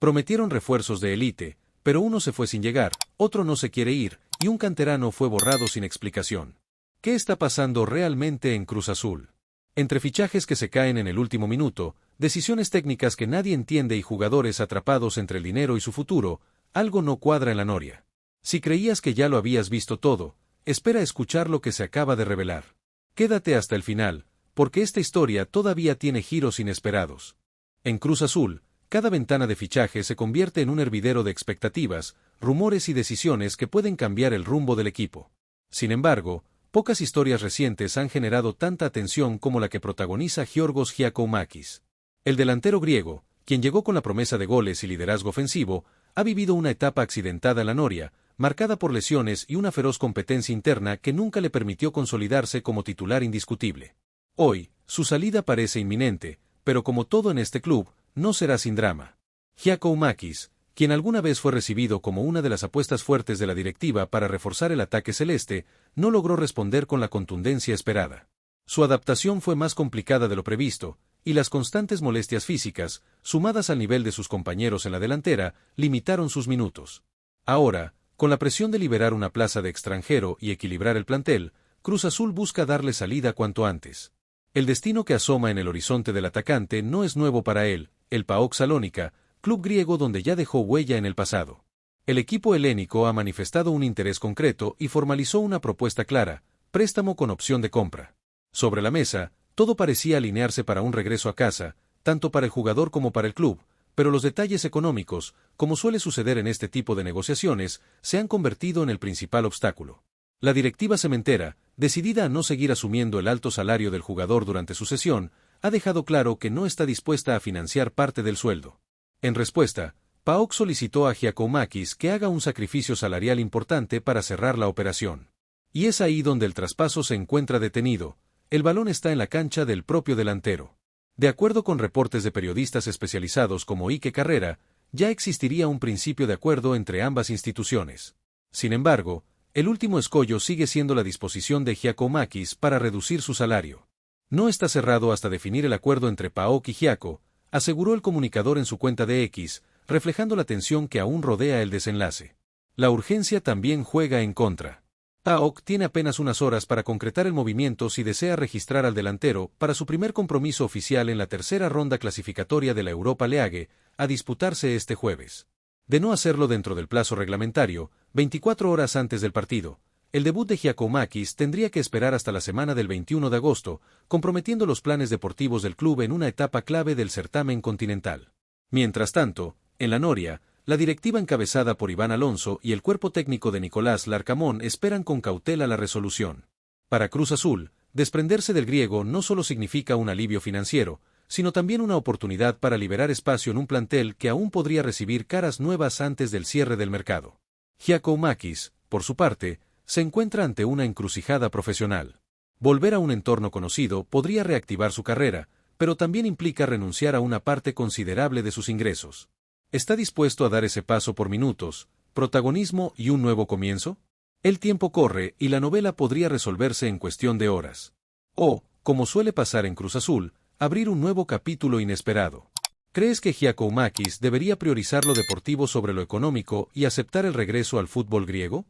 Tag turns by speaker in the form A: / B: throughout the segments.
A: Prometieron refuerzos de élite, pero uno se fue sin llegar, otro no se quiere ir, y un canterano fue borrado sin explicación. ¿Qué está pasando realmente en Cruz Azul? Entre fichajes que se caen en el último minuto, decisiones técnicas que nadie entiende y jugadores atrapados entre el dinero y su futuro, algo no cuadra en la noria. Si creías que ya lo habías visto todo, espera escuchar lo que se acaba de revelar. Quédate hasta el final, porque esta historia todavía tiene giros inesperados. En Cruz Azul, cada ventana de fichaje se convierte en un hervidero de expectativas, rumores y decisiones que pueden cambiar el rumbo del equipo. Sin embargo, pocas historias recientes han generado tanta atención como la que protagoniza Giorgos Giakoumakis. El delantero griego, quien llegó con la promesa de goles y liderazgo ofensivo, ha vivido una etapa accidentada en la noria, marcada por lesiones y una feroz competencia interna que nunca le permitió consolidarse como titular indiscutible. Hoy, su salida parece inminente, pero como todo en este club, no será sin drama. Giakoumakis, quien alguna vez fue recibido como una de las apuestas fuertes de la directiva para reforzar el ataque celeste, no logró responder con la contundencia esperada. Su adaptación fue más complicada de lo previsto, y las constantes molestias físicas, sumadas al nivel de sus compañeros en la delantera, limitaron sus minutos. Ahora, con la presión de liberar una plaza de extranjero y equilibrar el plantel, Cruz Azul busca darle salida cuanto antes. El destino que asoma en el horizonte del atacante no es nuevo para él, el PAOK Salónica, club griego donde ya dejó huella en el pasado. El equipo helénico ha manifestado un interés concreto y formalizó una propuesta clara, préstamo con opción de compra. Sobre la mesa, todo parecía alinearse para un regreso a casa, tanto para el jugador como para el club, pero los detalles económicos, como suele suceder en este tipo de negociaciones, se han convertido en el principal obstáculo. La directiva cementera, decidida a no seguir asumiendo el alto salario del jugador durante su cesión, ha dejado claro que no está dispuesta a financiar parte del sueldo. En respuesta, PAOK solicitó a Giakoumakis que haga un sacrificio salarial importante para cerrar la operación. Y es ahí donde el traspaso se encuentra detenido. El balón está en la cancha del propio delantero. De acuerdo con reportes de periodistas especializados como Ike Carrera, ya existiría un principio de acuerdo entre ambas instituciones. Sin embargo, el último escollo sigue siendo la disposición de Giakoumakis para reducir su salario. No está cerrado hasta definir el acuerdo entre PAOK y Giaco, aseguró el comunicador en su cuenta de X, reflejando la tensión que aún rodea el desenlace. La urgencia también juega en contra. PAOK tiene apenas unas horas para concretar el movimiento si desea registrar al delantero para su primer compromiso oficial en la tercera ronda clasificatoria de la Europa League, a disputarse este jueves. De no hacerlo dentro del plazo reglamentario, 24 horas antes del partido, el debut de Giakoumakis tendría que esperar hasta la semana del 21 de agosto, comprometiendo los planes deportivos del club en una etapa clave del certamen continental. Mientras tanto, en la noria, la directiva encabezada por Iván Alonso y el cuerpo técnico de Nicolás Larcamón esperan con cautela la resolución. Para Cruz Azul, desprenderse del griego no solo significa un alivio financiero, sino también una oportunidad para liberar espacio en un plantel que aún podría recibir caras nuevas antes del cierre del mercado. Giakoumakis, por su parte, se encuentra ante una encrucijada profesional. Volver a un entorno conocido podría reactivar su carrera, pero también implica renunciar a una parte considerable de sus ingresos. ¿Está dispuesto a dar ese paso por minutos, protagonismo y un nuevo comienzo? El tiempo corre y la novela podría resolverse en cuestión de horas. O, como suele pasar en Cruz Azul, abrir un nuevo capítulo inesperado. ¿Crees que Giakoumakis debería priorizar lo deportivo sobre lo económico y aceptar el regreso al fútbol griego?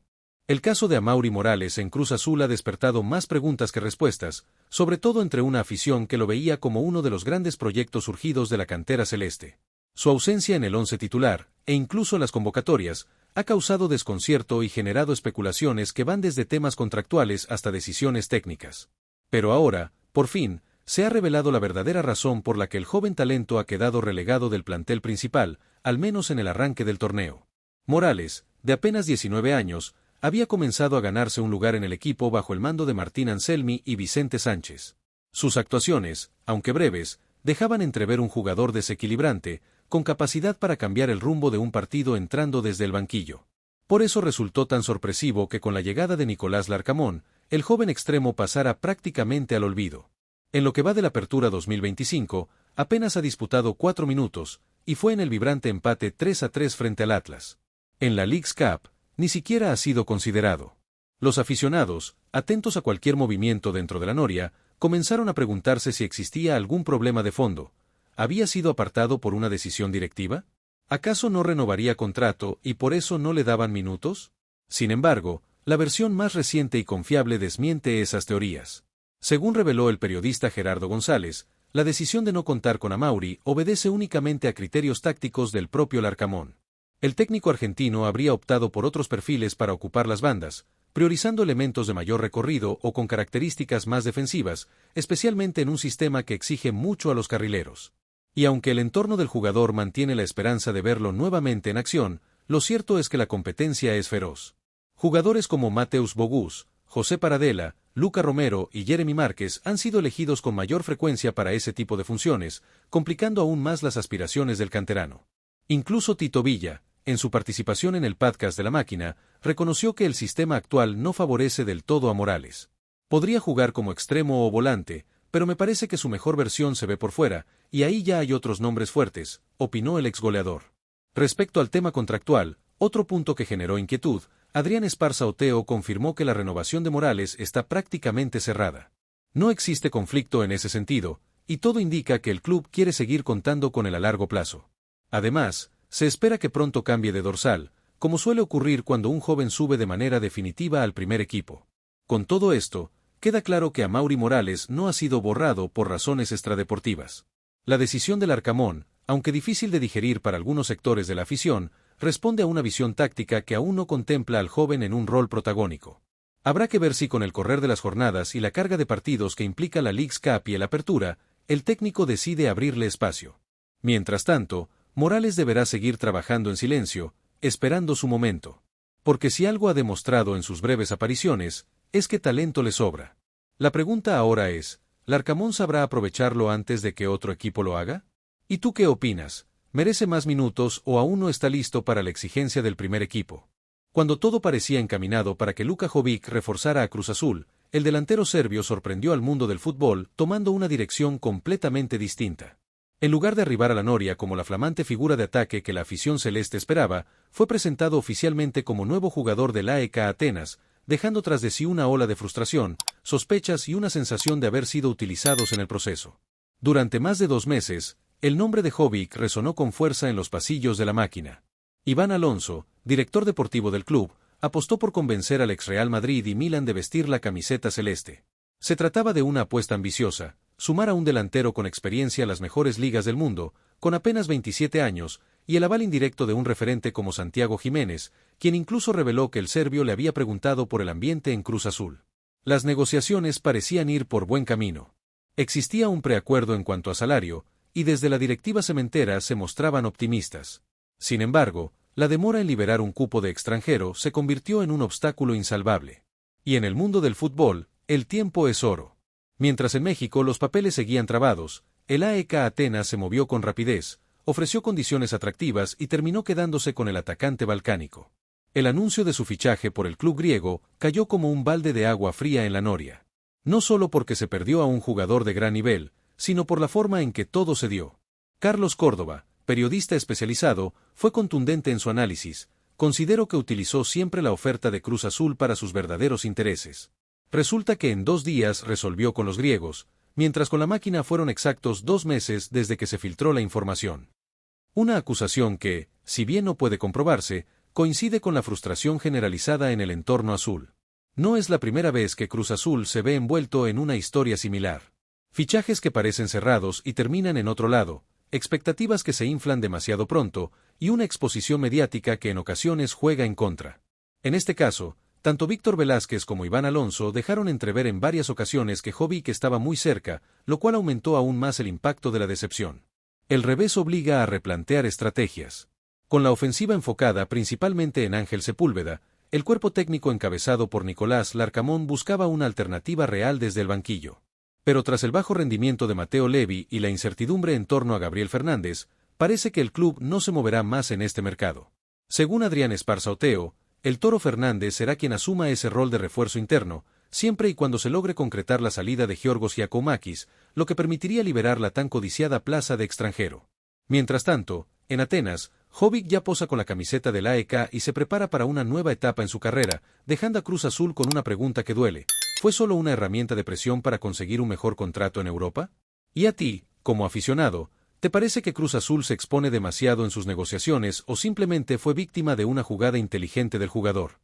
A: El caso de Amaury Morales en Cruz Azul ha despertado más preguntas que respuestas, sobre todo entre una afición que lo veía como uno de los grandes proyectos surgidos de la cantera celeste. Su ausencia en el once titular, e incluso las convocatorias, ha causado desconcierto y generado especulaciones que van desde temas contractuales hasta decisiones técnicas. Pero ahora, por fin, se ha revelado la verdadera razón por la que el joven talento ha quedado relegado del plantel principal, al menos en el arranque del torneo. Morales, de apenas 19 años, había comenzado a ganarse un lugar en el equipo bajo el mando de Martín Anselmi y Vicente Sánchez. Sus actuaciones, aunque breves, dejaban entrever un jugador desequilibrante, con capacidad para cambiar el rumbo de un partido entrando desde el banquillo. Por eso resultó tan sorpresivo que con la llegada de Nicolás Larcamón, el joven extremo pasara prácticamente al olvido. En lo que va de la Apertura 2025, apenas ha disputado 4 minutos, y fue en el vibrante empate 3-3 frente al Atlas. En la Leagues Cup, ni siquiera ha sido considerado. Los aficionados, atentos a cualquier movimiento dentro de la noria, comenzaron a preguntarse si existía algún problema de fondo. ¿Había sido apartado por una decisión directiva? ¿Acaso no renovaría contrato y por eso no le daban minutos? Sin embargo, la versión más reciente y confiable desmiente esas teorías. Según reveló el periodista Gerardo González, la decisión de no contar con Amauri obedece únicamente a criterios tácticos del propio Larcamón. El técnico argentino habría optado por otros perfiles para ocupar las bandas, priorizando elementos de mayor recorrido o con características más defensivas, especialmente en un sistema que exige mucho a los carrileros. Y aunque el entorno del jugador mantiene la esperanza de verlo nuevamente en acción, lo cierto es que la competencia es feroz. Jugadores como Mateusz Bogusz, José Paradela, Luca Romero y Jeremy Márquez han sido elegidos con mayor frecuencia para ese tipo de funciones, complicando aún más las aspiraciones del canterano. Incluso Tito Villa, en su participación en el podcast de La Máquina, reconoció que el sistema actual no favorece del todo a Morales. Podría jugar como extremo o volante, pero me parece que su mejor versión se ve por fuera, y ahí ya hay otros nombres fuertes, opinó el exgoleador. Respecto al tema contractual, otro punto que generó inquietud, Adrián Esparza Oteo confirmó que la renovación de Morales está prácticamente cerrada. No existe conflicto en ese sentido, y todo indica que el club quiere seguir contando con él a largo plazo. Además, se espera que pronto cambie de dorsal, como suele ocurrir cuando un joven sube de manera definitiva al primer equipo. Con todo esto, queda claro que Amaury Morales no ha sido borrado por razones extradeportivas. La decisión del Arcamón, aunque difícil de digerir para algunos sectores de la afición, responde a una visión táctica que aún no contempla al joven en un rol protagónico. Habrá que ver si con el correr de las jornadas y la carga de partidos que implica la Leagues Cup y el Apertura, el técnico decide abrirle espacio. Mientras tanto, Morales deberá seguir trabajando en silencio, esperando su momento. Porque si algo ha demostrado en sus breves apariciones, es que talento le sobra. La pregunta ahora es, ¿Larcamón sabrá aprovecharlo antes de que otro equipo lo haga? ¿Y tú qué opinas? ¿Merece más minutos o aún no está listo para la exigencia del primer equipo? Cuando todo parecía encaminado para que Luka Jovic reforzara a Cruz Azul, el delantero serbio sorprendió al mundo del fútbol tomando una dirección completamente distinta. En lugar de arribar a la noria como la flamante figura de ataque que la afición celeste esperaba, fue presentado oficialmente como nuevo jugador del AEK Atenas, dejando tras de sí una ola de frustración, sospechas y una sensación de haber sido utilizados en el proceso. Durante más de 2 meses, el nombre de Jovic resonó con fuerza en los pasillos de La Máquina. Iván Alonso, director deportivo del club, apostó por convencer al ex Real Madrid y Milan de vestir la camiseta celeste. Se trataba de una apuesta ambiciosa, sumar a un delantero con experiencia a las mejores ligas del mundo, con apenas 27 años, y el aval indirecto de un referente como Santiago Jiménez, quien incluso reveló que el serbio le había preguntado por el ambiente en Cruz Azul. Las negociaciones parecían ir por buen camino. Existía un preacuerdo en cuanto a salario, y desde la directiva cementera se mostraban optimistas. Sin embargo, la demora en liberar un cupo de extranjero se convirtió en un obstáculo insalvable. Y en el mundo del fútbol, el tiempo es oro. Mientras en México los papeles seguían trabados, el AEK Atenas se movió con rapidez, ofreció condiciones atractivas y terminó quedándose con el atacante balcánico. El anuncio de su fichaje por el club griego cayó como un balde de agua fría en la noria. No solo porque se perdió a un jugador de gran nivel, sino por la forma en que todo se dio. Carlos Córdoba, periodista especializado, fue contundente en su análisis. Considero que utilizó siempre la oferta de Cruz Azul para sus verdaderos intereses. Resulta que en 2 días resolvió con los griegos, mientras con La Máquina fueron exactos 2 meses desde que se filtró la información. Una acusación que, si bien no puede comprobarse, coincide con la frustración generalizada en el entorno azul. No es la primera vez que Cruz Azul se ve envuelto en una historia similar. Fichajes que parecen cerrados y terminan en otro lado, expectativas que se inflan demasiado pronto, y una exposición mediática que en ocasiones juega en contra. En este caso, tanto Víctor Velázquez como Iván Alonso dejaron entrever en varias ocasiones que Jovic estaba muy cerca, lo cual aumentó aún más el impacto de la decepción. El revés obliga a replantear estrategias. Con la ofensiva enfocada principalmente en Ángel Sepúlveda, el cuerpo técnico encabezado por Nicolás Larcamón buscaba una alternativa real desde el banquillo. Pero tras el bajo rendimiento de Mateo Levi y la incertidumbre en torno a Gabriel Fernández, parece que el club no se moverá más en este mercado. Según Adrián Esparza Oteo, el Toro Fernández será quien asuma ese rol de refuerzo interno, siempre y cuando se logre concretar la salida de Giorgos Giakoumakis, lo que permitiría liberar la tan codiciada plaza de extranjero. Mientras tanto, en Atenas, Jovic ya posa con la camiseta del AEK y se prepara para una nueva etapa en su carrera, dejando a Cruz Azul con una pregunta que duele. ¿Fue solo una herramienta de presión para conseguir un mejor contrato en Europa? Y a ti, como aficionado, ¿Te parece que Cruz Azul se expone demasiado en sus negociaciones o simplemente fue víctima de una jugada inteligente del jugador?